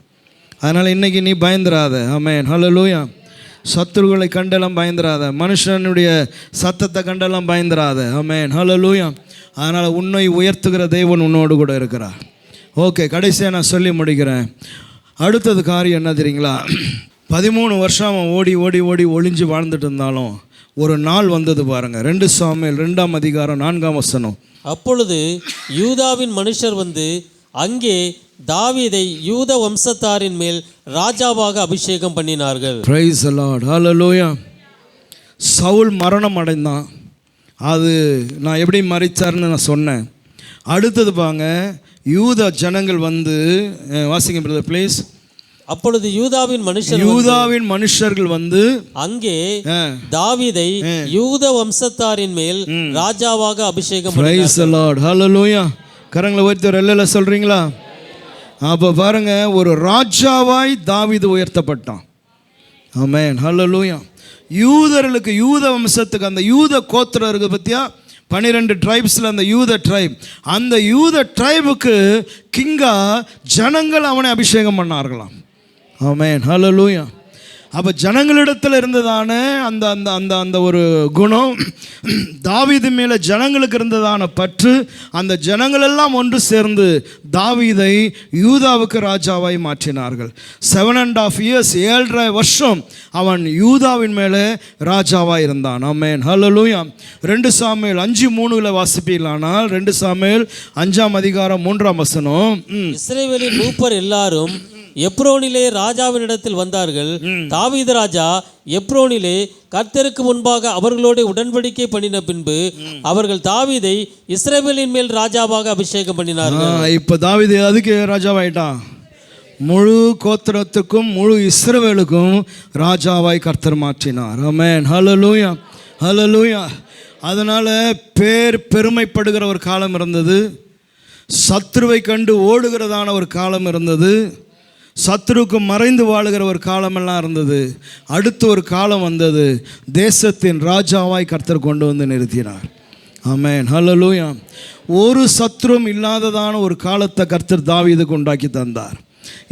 அதனால் இன்றைக்கி நீ பயந்துராத. ஆமென். ஹல்லேலூயா. சத்துருகளை கண்டெல்லாம் பயந்துராத, மனுஷனுடைய சத்தத்தை கண்டெல்லாம் பயந்துராத. ஆமென். ஹல்லேலூயா. அதனால் உன்னை உயர்த்துகிற தேவன் உன்னோடு கூட இருக்கிறார். ஓகே, கடைசியாக நான் சொல்லி முடிக்கிறேன். அடுத்தது காரியம் என்ன தெரியுங்களா? 13 வருஷம் அவன் ஓடி ஓடி ஓடி ஒளிஞ்சு வாழ்ந்துட்டு இருந்தாலும் ஒரு நாள் வந்தது பாருங்கள். 2 சாமுவேல் 2ஆம் அதிகாரம் 4ஆம் வசனம். அப்பொழுது யூதாவின் மனுஷர் அங்கே தாவீதை யூத வம்சத்தாரின் மேல் ராஜாவாக அபிஷேகம் பண்ணினார்கள். Praise the lord. Hallelujah. Saul மரணம் அடைந்தான். அது நான் எப்படி மறிச்சார்னு நான் சொன்னேன். அடுத்தது பாங்க, யூத ஜனங்கள் வாசிங்க பிரதர் ப்ளீஸ். அப்பொழுது யூதாவின் மனுஷர்கள் அங்கே தாவீதை யூத வம்சத்தாரின் மேல் ராஜாவாக அபிஷேகம். Praise the lord. ஹல்லேலூயா. கரங்களை உயர்த்தி ஒரு அல்லேலூயா சொல்றீங்களா? அப்போ பாருங்க, ஒரு ராஜாவாய் தாவீது உயர்த்தப்பட்டான். ஆமென். ஹல்லேலூயா. யூதர்களுக்கு, யூத வம்சத்துக்கு, அந்த யூத கோத்திரம் இருக்குது பற்றியா, 12 ட்ரைப்ஸில் அந்த யூத ட்ரைப், அந்த யூத ட்ரைபுக்கு கிங்கா ஜனங்கள் அவனை அபிஷேகம் பண்ணார்களாம். ஆமென். ஹல்லேலூயா. அப்போ ஜனங்களிடத்தில் இருந்ததான அந்த அந்த அந்த அந்த ஒரு குணம், தாவீது மேலே ஜனங்களுக்கு இருந்ததான பற்று, அந்த ஜனங்களெல்லாம் ஒன்று சேர்ந்து தாவீதை யூதாவுக்கு ராஜாவாய் மாற்றினார்கள். 7.5 years 7.5 வருஷம் அவன் யூதாவின் மேலே ராஜாவாக இருந்தான். ஆமென். ஹல்லேலூயா. 2 சாமுவேல் 5:3 வாசிப்பீர்களானால், 2 சாமுவேல் 5ஆம் அதிகாரம் 3ஆம் வசனம். இஸ்ரவேலின் மூப்பர் எல்லாரும் எப்ரோனிலே ராஜாவினிடத்தில் வந்தார்கள். தாவீது ராஜா எப்ரோனிலே கர்த்தருக்கு முன்பாக அவர்களோட உடன்படிக்கை பண்ணின பின்பு அவர்கள் தாவீதை இஸ்ரவேலின் மேல் ராஜாவாக அபிஷேகம் பண்ணினார்கள். இப்போ தாவீது அதுக்கு ராஜாவாயிட்டான். முழு கோத்திரத்துக்கும் முழு இஸ்ரவேலுக்கும் ராஜாவாய் கர்த்தர் மாற்றினார். ஆமென். ஹல்லேலூயா. ஹல்லேலூயா. அதனால் பெருமைப்படுகிற ஒரு காலம் இருந்தது, சத்ருவை கண்டு ஓடுகிறதான ஒரு காலம் இருந்தது, சத்ருக்கு மறைந்து வாழுகிற ஒரு காலமெல்லாம் இருந்தது. அடுத்து ஒரு காலம் வந்தது, தேசத்தின் ராஜாவாய் கர்த்தர் கொண்டு வந்து நிறுத்தினார். ஆமென். ஹல்லேலூயா. ஒரு சத்ரும் இல்லாததான ஒரு காலத்தை கர்த்தர் தாவீதுக்கு உண்டாக்கி தந்தார்.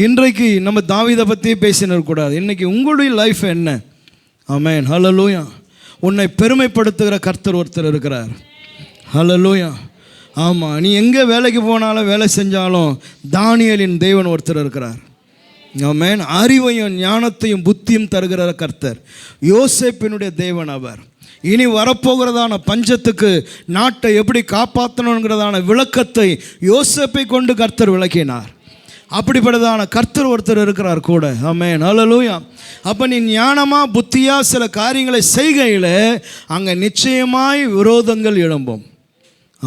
இன்றைக்கு நம்ம தாவீதை பற்றி பேசினக்கூடாது. இன்றைக்கி உங்களுடைய லைஃப் என்ன? ஆமென். ஹல்லேலூயா. உன்னை பெருமைப்படுத்துகிற கர்த்தர் ஒருத்தர் இருக்கிறார். ஹல்லேலூயா. ஆமாம், நீ எங்கே வேலைக்கு போனாலும் வேலை செஞ்சாலும் தானியேலின் தேவன் ஒருத்தர் இருக்கிறார். ஆமென். அறிவையும் ஞானத்தையும் புத்தியும் தருகிற கர்த்தர், யோசேப்பினுடைய தேவன் அவர். இனி வரப்போகிறதான பஞ்சத்துக்கு நாட்டை எப்படி காப்பாற்றணுங்கிறதான விளக்கத்தை யோசேப்பை கொண்டு கர்த்தர் விளக்கினார். அப்படிப்பட்டதான கர்த்தர் ஒருத்தர் இருக்கிறார் கூட. ஆமென். ஹல்லேலூயா. அப்போ நீ ஞானமாக புத்தியாக சில காரியங்களை செய்கையில் அங்கே நிச்சயமாய் விரோதங்கள் எழும்பும்.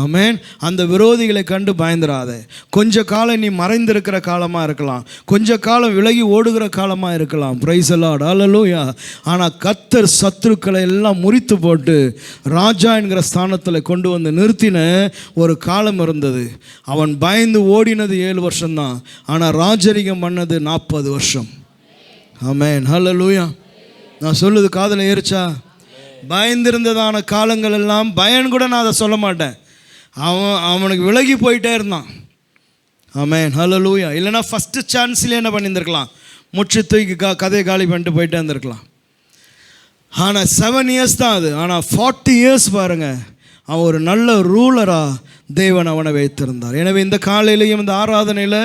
ஆமென். அந்த விரோதிகளை கண்டு பயந்துராத. கொஞ்ச காலம் நீ மறைந்திருக்கிற காலமாக இருக்கலாம், கொஞ்ச காலம் விலகி ஓடுகிற காலமாக இருக்கலாம். பிரைஸ் தி லார்ட், ஹல்லேலூயா. ஆனால் கர்த்தர் சத்துருக்களை எல்லாம் முறித்து போட்டு ராஜா என்கிற ஸ்தானத்தில் கொண்டு வந்து நிறுத்தின ஒரு காலம் இருந்தது. அவன் பயந்து ஓடினது 7 வருஷம்தான், ஆனால் ராஜரிகம் பண்ணது 40 வருஷம். ஆமென், ஹல்லேலூயா. நான் சொல்லுது காதில் ஏறிச்சா? பயந்திருந்ததான காலங்கள் எல்லாம், பயன் கூட நான் அதை சொல்ல மாட்டேன், அவனுக்கு விலகி போயிட்டே இருந்தான். ஆமென், ஹல்லேலூயா. இல்லைன்னா ஃபஸ்ட்டு சான்ஸ்லேயே என்ன பண்ணியிருந்திருக்கலாம், முற்றி தூக்கி கதையை காலி பண்ணிட்டு போயிட்டே இருந்திருக்கலாம். ஆனால் 7 இயர்ஸ் தான் அது. ஆனால் 40 இயர்ஸ் பாருங்கள், அவன் ஒரு நல்ல ரூலராக தேவன் அவனை வைத்திருந்தார். எனவே இந்த காலையிலையும் இந்த ஆராதனையில்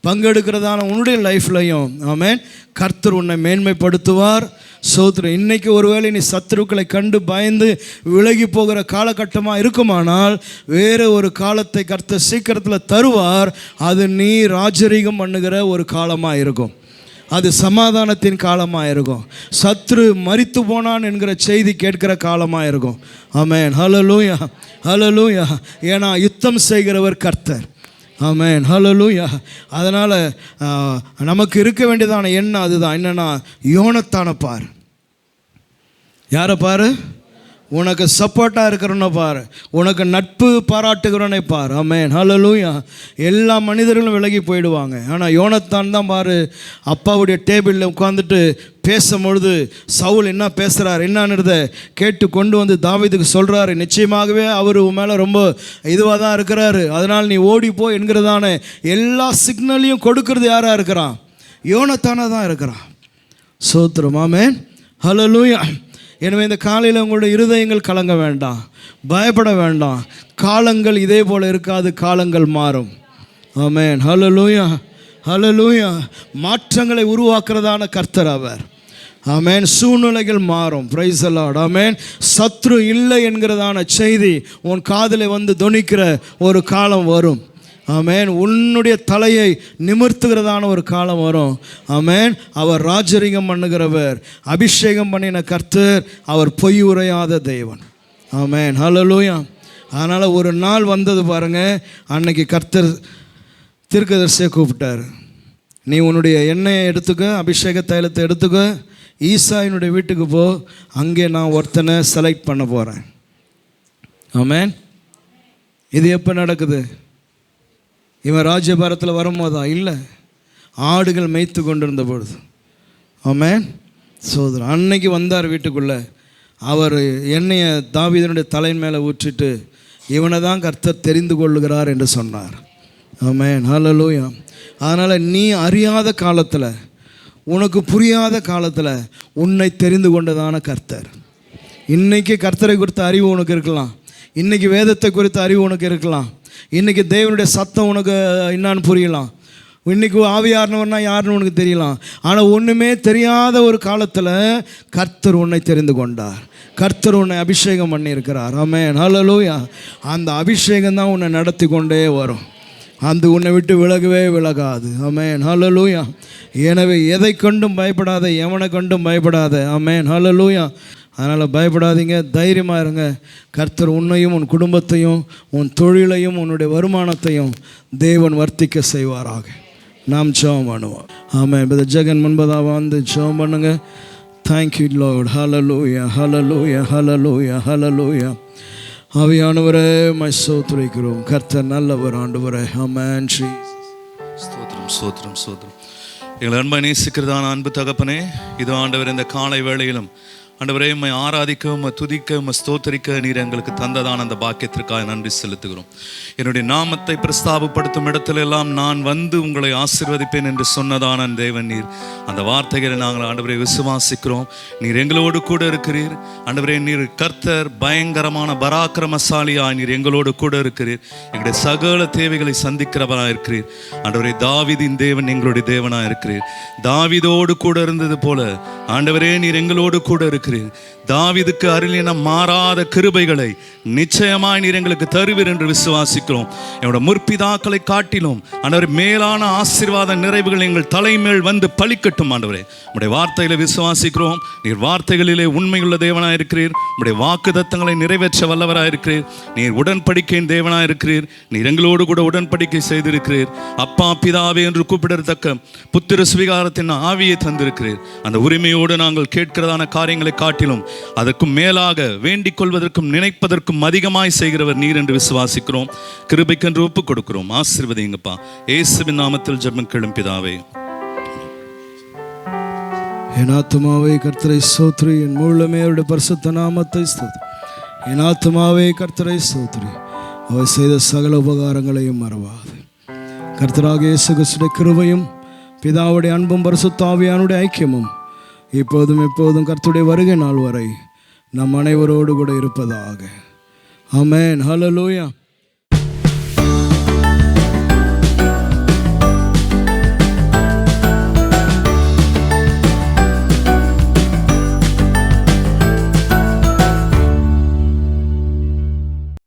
பங்கெடுக்கிறதான உன்னுடைய லைஃப்லையும் ஆமென், கர்த்தர் உன்னை மேன்மைப்படுத்துவார். சோத்திரம். இன்னைக்கு ஒருவேளை நீ சத்துருக்களை கண்டு பயந்து விலகி போகிற காலகட்டமாக இருக்குமானால், வேறு ஒரு காலத்தை கர்த்தர் சீக்கிரத்தில் தருவார். அது நீ ராஜரீகம் பண்ணுகிற ஒரு காலமாக இருக்கும், அது சமாதானத்தின் காலமாக இருக்கும், சத்ரு மரித்து போனான் என்கிற செய்தி கேட்கிற காலமாக இருக்கும். ஆமென், ஹல்லேலூயா, ஹல்லேலூயா. ஏன்னா யுத்தம் செய்கிறவர் கர்த்தர். ஆமென், ஹல்லேலூயா. அதனால் நமக்கு இருக்க வேண்டியதான எண்ணம் அதுதான். என்னென்னா, யோனத்தானை பார். யாரை பாரு? உனக்கு சப்போர்ட்டாக இருக்கிறவனை பார், உனக்கு நட்பு பாராட்டுகிறவனை பார். ஆமென், ஹல்லேலூயா. எல்லா மனிதர்களும் விலகி போயிடுவாங்க, ஆனால் யோனத்தான் தான் பாரு, அப்பாவுடைய டேபிளில் உட்காந்துட்டு பேசும்பொழுது சவுல் என்ன பேசுகிறார் என்னன்றதை கேட்டு கொண்டு வந்து தாவீதுக்கு சொல்கிறாரு. நிச்சயமாகவே அவர் உன் மேலே ரொம்ப இதுவாக தான் இருக்கிறாரு, அதனால் நீ ஓடிப்போ என்கிறதான எல்லா சிக்னலையும் கொடுக்கறது யாராக இருக்கிறான்? யோனத்தானாக தான் இருக்கிறான். சோத்திரம். ஆமென், ஹல்லேலூயா. எனவே இந்த காலையில் உங்களுடைய இருதயங்கள் கலங்க வேண்டாம், பயப்பட வேண்டாம். காலங்கள் இதே போல் இருக்காது, காலங்கள் மாறும். ஆமென், ஹல்லேலூயா, ஹல்லேலூயா. மாற்றங்களை உருவாக்குறதான கர்த்தர் அவர். ஆமென். சூழ்நிலைகள் மாறும். Praise the lord. ஆமென். சத்ரு இல்லை என்கிறதான செய்தி உன் காதில் வந்து தொனிக்கிற ஒரு காலம் வரும். ஆமென். உன்னுடைய தலையை நிமிர்த்துகிறதான ஒரு காலம் வரும். ஆமென். அவர் ராஜரிகம் பண்ணுகிறவர், அபிஷேகம் பண்ணின கர்த்தர், அவர் பொய் உரையாத தேவன். ஆமென், ஹல்லேலூயா. அதனால் ஒரு நாள் வந்தது பாருங்கள், அன்னைக்கு கர்த்தர் தீர்க்கதரிசியை கூப்பிட்டார். நீ உன்னுடைய எண்ணெயை எடுத்துக்க, அபிஷேக தைலத்தை எடுத்துக்க, ஈசாயினுடைய வீட்டுக்கு போ, அங்கே நான் ஒருத்தனை செலக்ட் பண்ண போகிறேன். ஆமென். இது எப்போ நடக்குது? இவன் ராஜ்யபாரத்தில் வரும்போதா? இல்லை, ஆடுகள் மேய்த்து கொண்டிருந்த பொழுது. ஆமென். சோதரன் அன்னைக்கு வந்தார் வீட்டுக்குள்ளே. அவர் எண்ணெயை தாவீதினுடைய தலையின் மேலே ஊற்றிட்டு, இவனை தான் கர்த்தர் தெரிந்து கொள்ளுகிறார் என்று சொன்னார். ஆமென், ஹல்லேலூயா. அதனால் நீ அறியாத காலத்தில், உனக்கு புரியாத காலத்தில் உன்னை தெரிந்து கொண்டதான கர்த்தர். இன்றைக்கி கர்த்தரை குறித்த அறிவு உனக்கு இருக்கலாம், இன்றைக்கி வேதத்தை குறித்த அறிவு உனக்கு இருக்கலாம், இன்றைக்கி தேவனுடைய சத்தம் உனக்கு என்னான்னு புரியலாம், இன்றைக்கி ஆவியானவர்னா யாருன்னு உனக்கு தெரியலாம். ஆனால் ஒன்றுமே தெரியாத ஒரு காலத்தில் கர்த்தர் உன்னை தெரிந்து கொண்டார், கர்த்தர் உன்னை அபிஷேகம் பண்ணியிருக்கிறார். ஆமென், ஹல்லேலூயா. அந்த அபிஷேகம் தான் உன்னை நடத்தி கொண்டே வரும், அந்த உன்னை விட்டு விலகவே விலகாது. ஆமென், ஹல்லேலூயா. எனவே எதை கொண்டும் பயப்படாத, எவனை கொண்டும் பயப்படாத. ஆமென், ஹல்லேலூயா. அதனால் பயப்படாதீங்க, தைரியமாக இருங்க. கர்த்தர் உன்னையும் உன் குடும்பத்தையும் உன் தொழிலையும் உன்னுடைய வருமானத்தையும் தேவன் வர்த்திக்க செய்வாராக. நாம் ஜெபம் பண்ணுவோம். ஆமென். இப்போ ஜெகன் முன்பதாக வந்து ஜெபம் பண்ணுங்க. Thank you lord. Hallelujah, hallelujah, hallelujah, hallelujah. ஆவியானவரே மை ஸ்தோத்திரிக்கிறோம். கர்த்தர் நல்லவர் ஆண்டவரே. ஆமென். ஸ்தோத்திரம், ஸ்தோத்திரம், ஸ்தோத்திரம். எங்களை அன்பை நேசிக்கிறதான அன்பு தகப்பனே, இது ஆண்டவர் இந்த காலை வேளையிலும் ஆண்டவரே உம்மை ஆராதிக்க, உம்மை துதிக்க, உம்மை ஸ்தோத்தரிக்க நீர் எங்களுக்கு தந்ததான அந்த பாக்கியத்திற்காக நன்றி செலுத்துகிறோம். என்னுடைய நாமத்தை பிரஸ்தாபப்படுத்தும் இடத்திலெல்லாம் நான் வந்து உங்களை ஆசீர்வதிப்பேன் என்று சொன்னதான தேவன் நீர். அந்த வார்த்தைகளை நாங்கள் ஆண்டவரை விசுவாசிக்கிறோம். நீர் எங்களோடு கூட இருக்கிறீர் ஆண்டவரே. நீர் கர்த்தர், பயங்கரமான பராக்கிரமசாலியாய் நீர் எங்களோடு கூட இருக்கிறீர். எங்களுடைய சகல தேவைகளை சந்திக்கிறவராக இருக்கிறீர் ஆண்டவரே. தாவீதின் தேவன் எங்களுடைய தேவனாக இருக்கிறீர். தாவீதோடு கூட இருந்தது போல ஆண்டவரே நீர் எங்களோடு கூட இருக்கிறீர். இருக்கிறீர். தாவீதுக்கு அருளின மாறாத கிருபைகளை நிச்சயமாய் நீர் எங்களுக்கு தருவீர் என்று விசுவாசிக்கிறோம். என்னோட முற்பிதாக்களை காட்டிலும் ஆண்டவரே மேலான ஆசீர்வாத நிறைவுகள் எங்கள் தலைமேல் வந்து பலிக்கட்டும். ஆண்டவரே உம்முடைய வார்த்தையில விசுவாசிக்கிறோம். நீர் வார்த்தைகளிலே உண்மையுள்ள தேவனாய் இருக்கிறீர். உம்முடைய வாக்குத்தத்தங்களை நிறைவேற்ற வல்லவராய் இருக்கிறீர். நீர் உடன்படிக்கையின் தேவனாய் இருக்கிறீர். நீர் எங்களோடு கூட உடன்படிக்கை செய்திருக்கிறீர். அப்பா பிதாவே என்று கூப்பிடத்தக்க புத்திர சுவிகாரத்தின் ஆவியை தந்திருக்கிறீர். அந்த உரிமையோடு நாங்கள் கேட்கிறதான காரியங்களை காட்டிலும் அதற்கும் மேலாக வேண்டிக் கொள்வதற்கும் நினைப்பதற்கும் அதிகமாய் செய்கிறவர் நீர் என்று விசுவாசிக்கிறோம். கிருபைக்கென்று ஒப்புக் கொடுக்கிறோம். ஆசீர்வதிங்கப்பா. இயேசுவின் நாமத்தில் ஜெபம் கேளும் பிதாவே. என் ஆத்துமாவே கர்த்தரை ஸ்தோத்திரி, என் முழுமே அவருடைய பரிசுத்த நாமத்தை ஸ்தோத்திரி. என் ஆத்துமாவே கர்த்தரை ஸ்தோத்திரி, அவர் செய்த சகல உபகாரங்களையும் மறவாது. கர்த்தராகிய இயேசு கிறிஸ்துவின் கிருபையும் பிதாவுடைய அன்பும் பரிசுத்த ஆவியானுடைய ஐக்கியமும் இப்போதும் எப்போதும் கர்த்தருடைய வருகை நாள் வரை நம் அனைவரோடு கூட இருப்பதாக. ஆமென். ஹல்லேலூயா.